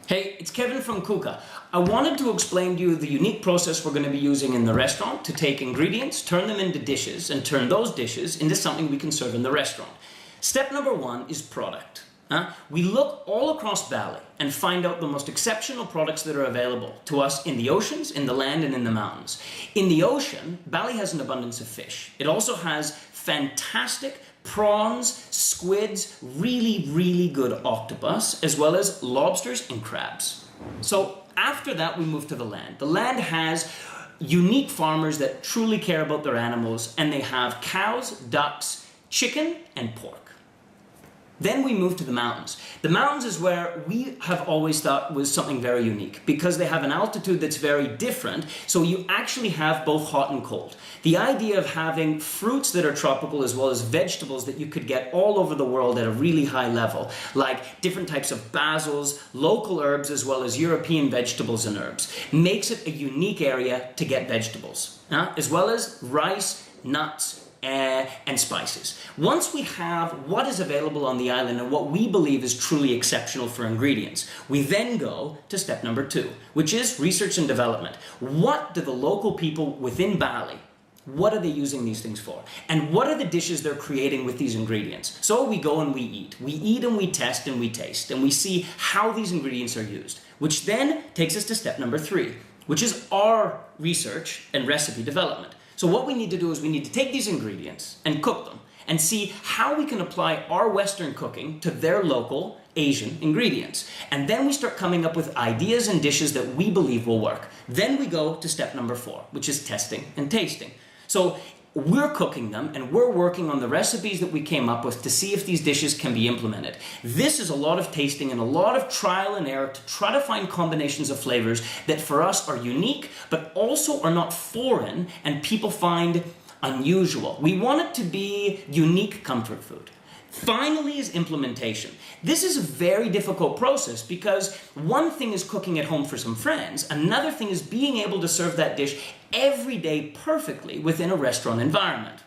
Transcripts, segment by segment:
Hey, it's Kevin from Cuca. I wanted to explain to you the unique process we're going to be using in the restaurant to take ingredients, turn them into dishes, and turn those dishes into something we can serve in the restaurant. Step number one is product. We look all across Bali and find out the most exceptional products that are available to us in the oceans, in the land, and in the mountains. In the ocean, Bali has an abundance of fish. It also has fantastic prawns, squids, really good octopus, as well as lobsters and crabs. So after that, we move to the land. The land has unique farmers that truly care about their animals, and they have cows, ducks, chicken, and pork. Then we move to the mountains. The mountains is where we have always thought was something very unique because they have an altitude that's very different, so you actually have both hot and cold. The idea of having fruits that are tropical as well as vegetables that you could get all over the world at a really high level, like different types of basils, local herbs, as well as European vegetables and herbs, makes it a unique area to get vegetables, as well as rice, nuts, and spices. Once we have what is available on the island and what we believe is truly exceptional for ingredients, we then go to step number two, which is research and development. What do the local people within Bali, what are they using these things for? And what are the dishes they're creating with these ingredients? So we go and we eat. We eat and we test and we taste and we see how these ingredients are used, which then takes us to step number three, which is our research and recipe development. So what we need to do is we need to take these ingredients and cook them and see how we can apply our Western cooking to their local Asian ingredients. And then we start coming up with ideas and dishes that we believe will work. Then we go to step number four, which is testing and tasting. So we're cooking them and we're working on the recipes that we came up with to see if these dishes can be implemented. This is a lot of tasting and a lot of trial and error to try to find combinations of flavors that for us are unique, but also are not foreign and people find unusual. We want it to be unique comfort food. Finally is implementation. This is a very difficult process because one thing is cooking at home for some friends, another thing is being able to serve that dish every day perfectly within a restaurant environment.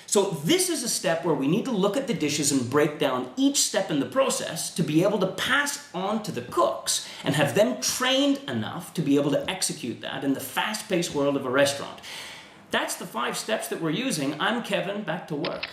So this is a step where we need to look at the dishes and break down each step in the process to be able to pass on to the cooks and have them trained enough to be able to execute that in the fast-paced world of a restaurant. That's the 5 steps that we're using. I'm Kevin, back to work.